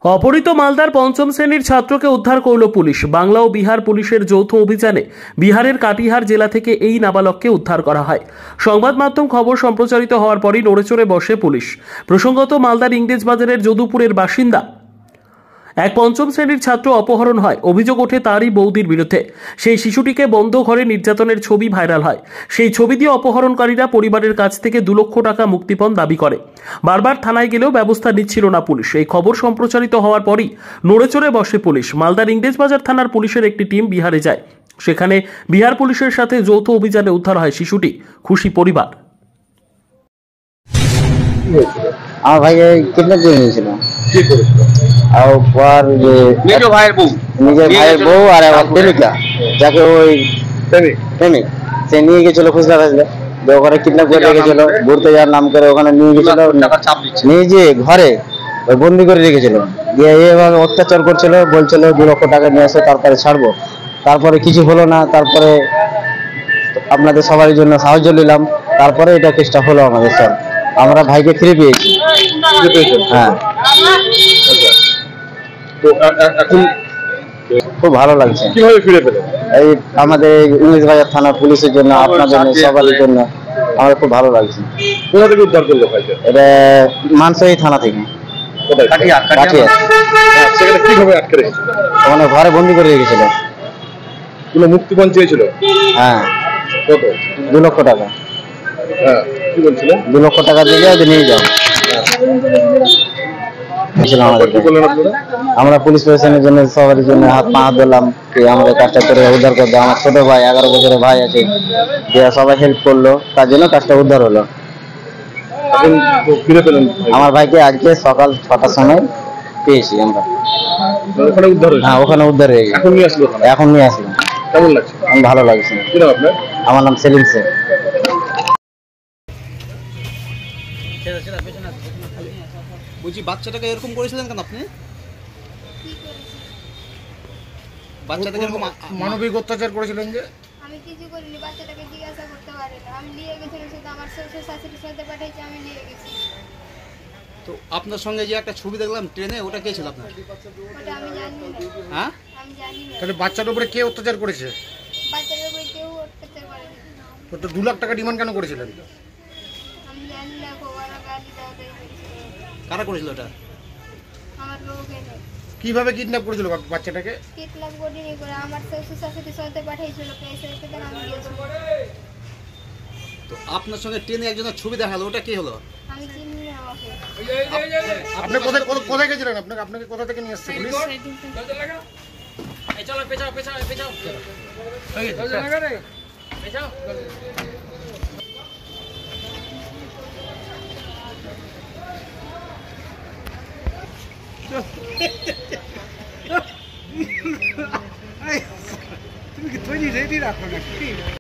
অপহৃত মালদার পঞ্চম শ্রেণীর ছাত্রকে উদ্ধার করল পুলিশ। বাংলা ও বিহার পুলিশের যৌথ অভিযানে বিহারের কাটিহার জেলা থেকে এই নাবালককে উদ্ধার করা হয়। সংবাদ মাধ্যম খবর সম্প্রচারিত হওয়ার পরই নড়েচড়ে বসে পুলিশ। প্রসঙ্গত, মালদার ইংরেজবাজারের যদুপুরের বাসিন্দা এক পঞ্চম শ্রেণীর ছাত্র অপহরণ হয়। অভিযোগ ওঠে তারই বৌদির বিরুদ্ধে। সেই শিশুটিকে বন্ধ ঘরে নির্যাতনের ছবি ভাইরাল হয়। সেই ছবি দিয়ে অপহরণকারীরা পরিবারের কাছ থেকে 2 লক্ষ টাকা মুক্তিপণ দাবি করে। বারবার থানায় গেলেও ব্যবস্থা নিচ্ছিল না পুলিশ। এই খবর সম্প্রচারিত হওয়ার পরই নড়েচড়ে বসে পুলিশ। মালদার ইংরেজবাজার থানার পুলিশের একটি টিম বিহারে যায়। সেখানে বিহার পুলিশের সাথে যৌথ অভিযানে উদ্ধার হয় শিশুটি। খুশি পরিবার। আমার ভাইকে কিডন্যাপ করে নিয়েছিল। কি করেছিল? আর পর যে নিজের ভাইয়ের বউ আর আমার প্রেমিকা, যাকে ওই প্রেমিক সে নিয়ে গেছিল খুচরা খুচরা, যে ওখানে কিডন্যাপ করে রেখেছিল। ঘুরতে যাওয়ার নাম করে ওখানে নিয়ে গেছিল, নিজে ঘরে ওই বন্দি করে রেখেছিল। দিয়ে এইভাবে অত্যাচার করছিল, বলছিল 2 লক্ষ টাকা নিয়ে আসো তারপরে ছাড়বো। তারপরে কিছু হলো না। তারপরে আপনাদের সবার জন্য সাহায্য নিলাম। তারপরে এটা কেসটা হলো আমাদের। স্যার, আমরা ভাইকে ফিরে পেয়েছি। হ্যাঁ, তো এখন খুব ভালো লাগছে। কিভাবে ফিরে পেলেন? এই আমাদের ইংরেজবাজার থানা পুলিশের জন্য, আপনাদের সবার জন্য আমার খুব ভালো লাগছে। কোথা থেকে উদ্ধার করলো ভাইকে? এটা মানসাই থানা থেকে। কাটিহার। সেখানে কিভাবে আটকে রেখেছিল? ওখানে ঘরে বন্দি করে রেখেছিল। কোনো মুক্তিপণ চেয়েছিল? হ্যাঁ। কত? 2 লক্ষ টাকা। হ্যাঁ, কি বলছিলেন? 2 লক্ষ টাকা দিয়ে যাও, নিয়ে যাও। আমরা পুলিশ প্রশাসনের জন্য সবার জন্য হাত পা দিলাম কি আমাদের কাজটা করে উদ্ধার করে দাও। আমার ছোট ভাই, 11 বছরের ভাই আছে, যে সবাই হেল্প করলো, তার জন্য কাজটা উদ্ধার হলো। ফিরে পেলেন আমার ভাইকে আজকে সকাল 6টার সময় পেয়েছি আমরা। ওখানে উদ্ধার হয়েছে? হ্যাঁ, ওখানে উদ্ধার হয়ে গেছে। এখন নিয়ে আসলো? এখন নিয়ে আসলাম। কেমন লাগছে? ভালো লাগছে। কি নাম আপনার? আমার নাম সেলিম শেখ। বলছি, বাচ্চাটাকে এরকম করেছিলেন কেন আপনি? বাচ্চাটাকে এরকম মানবিক অত্যাচার করেছিলেন যে? আমি কিছু করিনি, বাচ্চাটাকে জিজ্ঞাসা করতে পারি না। আমি নিয়ে গেছিলাম, শুধু আমার শ্বশুর শাশুড়ির সাথে পাঠিয়েছি, আমি নিয়ে গেছি। তো আপনার সঙ্গে যে একটা ছবি দেখলাম ট্রেনে, ওটা কে ছিল আপনার? ওটা আমি জানি না। হ্যাঁ, আমি জানি না। তাহলে বাচ্চার উপরে কে অত্যাচার করেছে? বাচ্চাটার উপরে কেউ অত্যাচার করেনি। তো 2 লাখ টাকা ডিমান্ড কেন করেছিলেন? আমি জানি না, ওরা গালি দেওয়া দেয় করেছিল। কারা করেছিল ওটা? আমার লোক এনে কিভাবে কিডন্যাপ করেছিল বাচ্চাটাকে? কিডন্যাপ করিনি, করে আমার শ্বশুর শাশুড়ির সাথে পাঠিয়েছিল। পয়সা পেতে আমি গেছি। তো আপনার সঙ্গে ট্রেনে একজনের ছবি দেখালো, ওটা কে হলো? আমি চিনি না ওকে। আপনি কোথায় গেছিলেন? আপনাকে কোথা থেকে নিয়ে আসছে পুলিশ? তুমি কি তৈরি রেডি রাখো নাকি?